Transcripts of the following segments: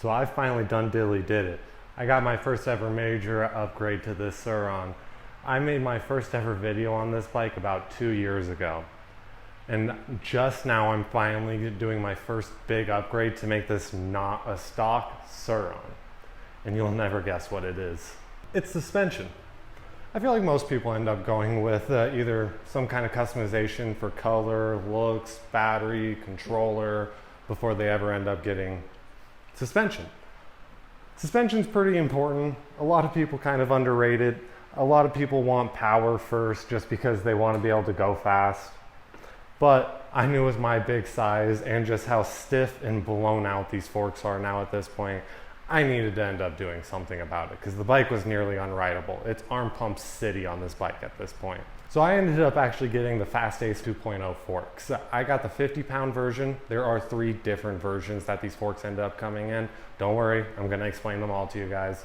So I finally done did it. I got my first ever major upgrade to this Surron. I made my first ever video on this bike about 2 years ago. And just now I'm finally doing my first big upgrade to make this not a stock Surron. And you'll never guess what it is. It's suspension. I feel like most people end up going with either some kind of customization for color, looks, battery, controller, before they ever end up getting suspension. Suspension's pretty important. A lot of people kind of underrate it. A lot of people want power first just because they want to be able to go fast. But I knew with my big size and just how stiff and blown out these forks are now at this point, I needed to end up doing something about it because the bike was nearly unrideable. It's arm pump city on this bike at this point. So I ended up actually getting the FastAce 2.0 forks. I got the 50-pound version. There are 3 different versions that these forks end up coming in. Don't worry, I'm gonna explain them all to you guys.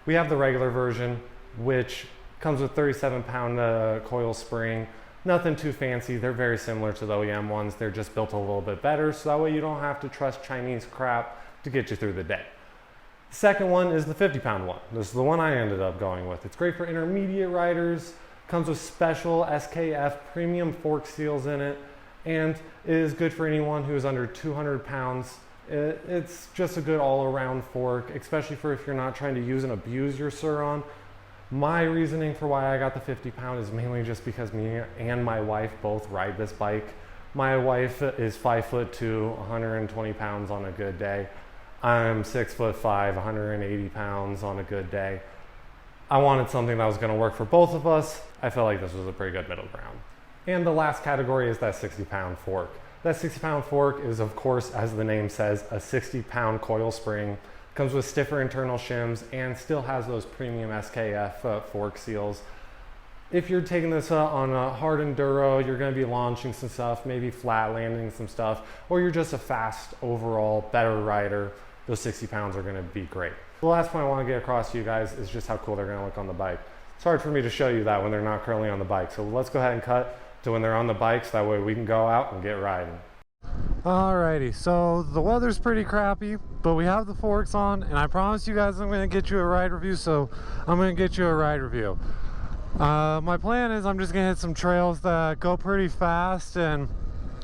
We have the regular version, which comes with 37-pound coil spring. Nothing too fancy. They're very similar to the OEM ones. They're just built a little bit better, so that way you don't have to trust Chinese crap to get you through the day. The second one is the 50-pound one. This is the one I ended up going with. It's great for intermediate riders. Comes with special SKF premium fork seals in it, and is good for anyone who is under 200 pounds. It's just a good all-around fork, especially for if you're not trying to use and abuse your Surron. My reasoning for why I got the 50-pound is mainly just because me and my wife both ride this bike. My wife is 5'2", 120 pounds on a good day. I'm 6'5", 180 pounds on a good day. I wanted something that was going to work for both of us. I felt like this was a pretty good middle ground. And the last category is that 60-pound fork. That 60-pound fork is, of course, as the name says, a 60-pound coil spring. Comes with stiffer internal shims and still has those premium SKF fork seals. If you're taking this on a hard enduro, you're going to be launching some stuff, maybe flat landing some stuff, or you're just a fast overall, better rider, those 60 pounds are going to be great. The last point I want to get across to you guys is just how cool they're going to look on the bike. It's hard for me to show you that when they're not currently on the bike. So let's go ahead and cut to when they're on the bike so that way we can go out and get riding. Alrighty, so the weather's pretty crappy, but we have the forks on, and I promise you guys I'm going to get you a ride review, so I'm going to get you a ride review. My plan is I'm just going to hit some trails that go pretty fast and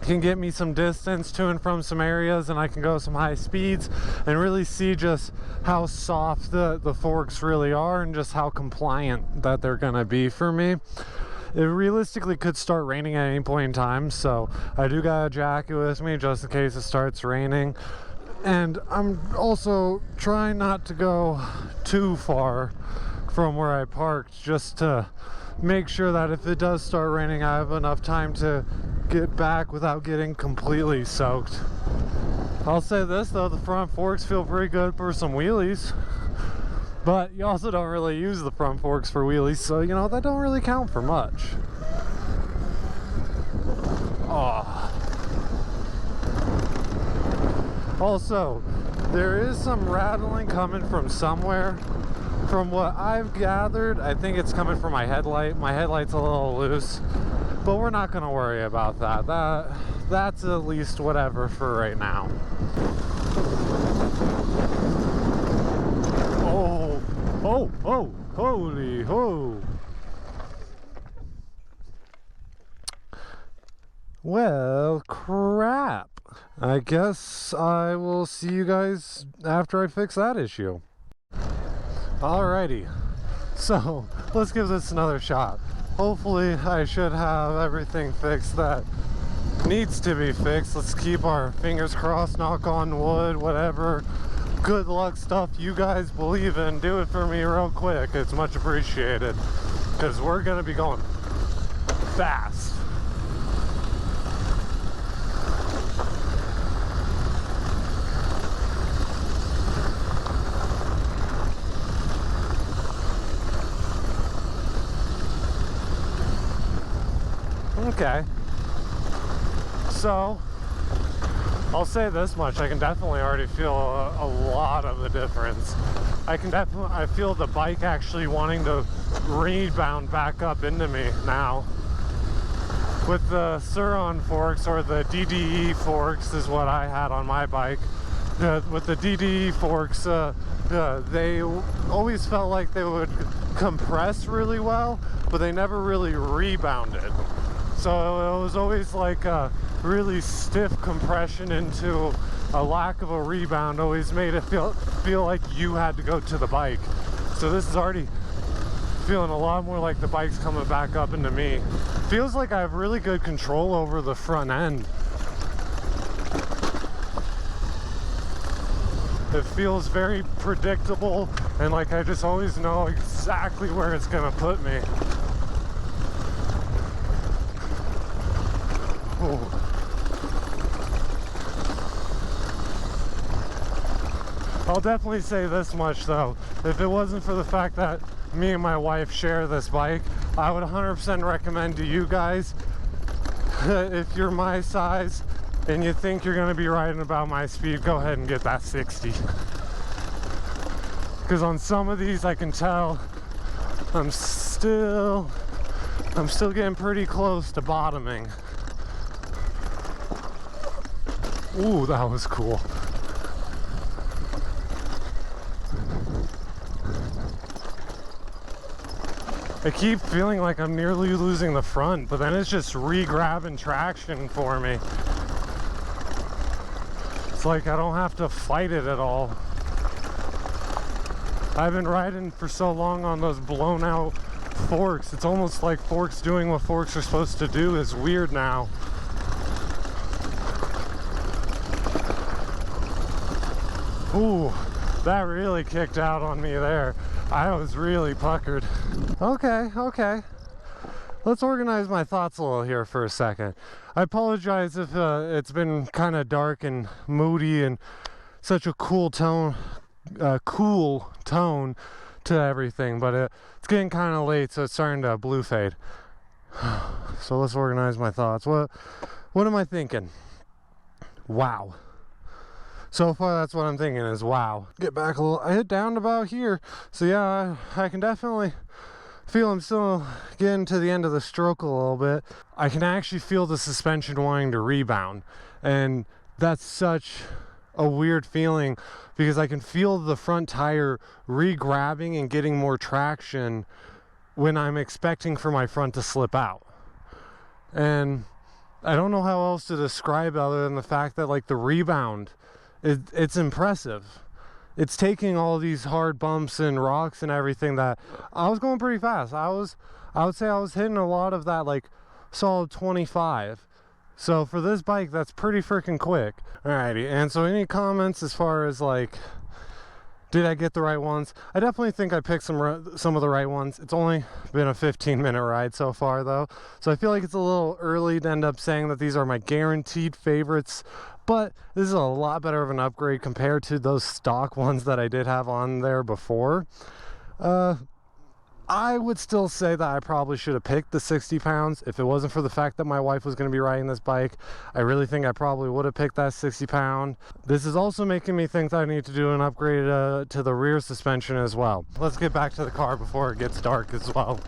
can get me some distance to and from some areas, and I can go some high speeds and really see just how soft the forks really are and just how compliant that they're going to be for me. It realistically could start raining at any point in time, so I do got a jacket with me just in case it starts raining. And I'm also trying not to go too far from where I parked, just to make sure that if it does start raining, I have enough time to get back without getting completely soaked. I'll say this though, the front forks feel pretty good for some wheelies, but you also don't really use the front forks for wheelies, so you know, that don't really count for much. Oh. Also, there is some rattling coming from somewhere. From what I've gathered, I think it's coming from my headlight. My headlight's a little loose, but we're not gonna worry about that. That's at least whatever for right now. Oh, holy ho. Well, crap. I guess I will see you guys after I fix that issue. Alrighty, so let's give this another shot. Hopefully I should have everything fixed that needs to be fixed. Let's keep our fingers crossed, knock on wood, whatever good luck stuff you guys believe in. Do it for me real quick. It's much appreciated because we're gonna be going fast. Okay, so I'll say this much, I can definitely already feel a lot of the difference. I feel the bike actually wanting to rebound back up into me now. With the Surron forks, or the DDE forks is what I had on my bike, with the DDE forks, they always felt like they would compress really well, but they never really rebounded. So it was always like a really stiff compression into a lack of a rebound, always made it feel like you had to go to the bike. So this is already feeling a lot more like the bike's coming back up into me. Feels like I have really good control over the front end. It feels very predictable, and like I just always know exactly where it's gonna put me. Ooh. I'll definitely say this much though, if it wasn't for the fact that me and my wife share this bike, I would 100% recommend to you guys, if you're my size and you think you're going to be riding about my speed, go ahead and get that 60. Because on some of these I can tell I'm still getting pretty close to bottoming. Ooh, that was cool. I keep feeling like I'm nearly losing the front, but then it's just re-grabbing traction for me. It's like I don't have to fight it at all. I've been riding for so long on those blown out forks. It's almost like forks doing what forks are supposed to do is weird now. Ooh, that really kicked out on me there. I was really puckered. Okay. Let's organize my thoughts a little here for a second. I apologize if it's been kind of dark and moody and such a cool tone to everything, but it's getting kind of late, so it's starting to blue fade. So let's organize my thoughts. What am I thinking? Wow. So far, that's what I'm thinking is wow. Get back a little. I hit down about here. So yeah, I can definitely feel I'm still getting to the end of the stroke a little bit. I can actually feel the suspension wanting to rebound. And that's such a weird feeling because I can feel the front tire re-grabbing and getting more traction when I'm expecting for my front to slip out. And I don't know how else to describe it other than the fact that like the rebound, it's impressive. It's taking all these hard bumps and rocks and everything that I was going pretty fast. I would say I was hitting a lot of that like solid 25. So for this bike, that's pretty freaking quick. Alrighty, and so any comments as far as like, did I get the right ones? I definitely think I picked some of the right ones. It's only been a 15-minute ride so far though. So I feel like it's a little early to end up saying that these are my guaranteed favorites. But this is a lot better of an upgrade compared to those stock ones that I did have on there before. I would still say that I probably should have picked the 60 pounds. If it wasn't for the fact that my wife was going to be riding this bike, I really think I probably would have picked that 60 pound. This is also making me think that I need to do an upgrade to the rear suspension as well. Let's get back to the car before it gets dark as well.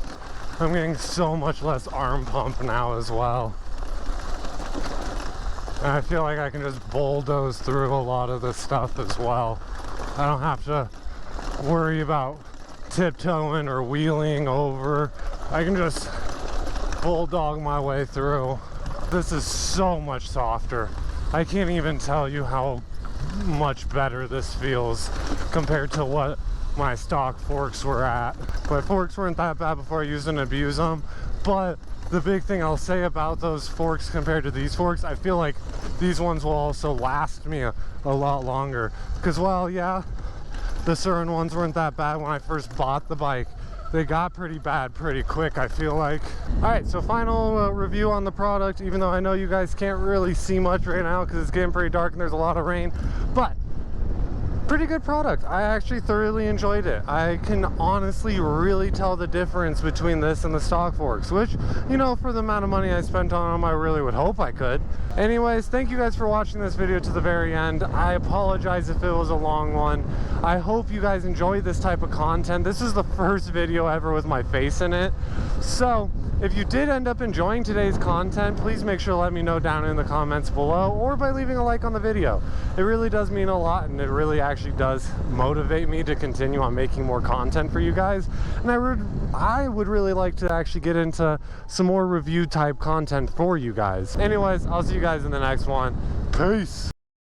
I'm getting so much less arm pump now as well. And I feel like I can just bulldoze through a lot of this stuff as well. I don't have to worry about tiptoeing or wheeling over. I can just bulldog my way through. This is so much softer. I can't even tell you how much better this feels compared to what my stock forks were at. My forks weren't that bad before I used and abused them, but the big thing I'll say about those forks compared to these forks, I feel like these ones will also last me a lot longer. Because while, yeah, the Surron ones weren't that bad when I first bought the bike, they got pretty bad pretty quick, I feel like. Alright, so final review on the product, even though I know you guys can't really see much right now because it's getting pretty dark and there's a lot of rain. But pretty good product. I actually thoroughly enjoyed it. I can honestly really tell the difference between this and the stock forks, which, you know, for the amount of money I spent on them, I really would hope I could. Anyways, thank you guys for watching this video to the very end. I apologize if it was a long one. I hope you guys enjoy this type of content. This is the first video ever with my face in it. So if you did end up enjoying today's content, please make sure to let me know down in the comments below or by leaving a like on the video. It really does mean a lot, and it really actually does motivate me to continue on making more content for you guys. And I would really like to actually get into some more review type content for you guys. Anyways, I'll see you guys in the next one. Peace.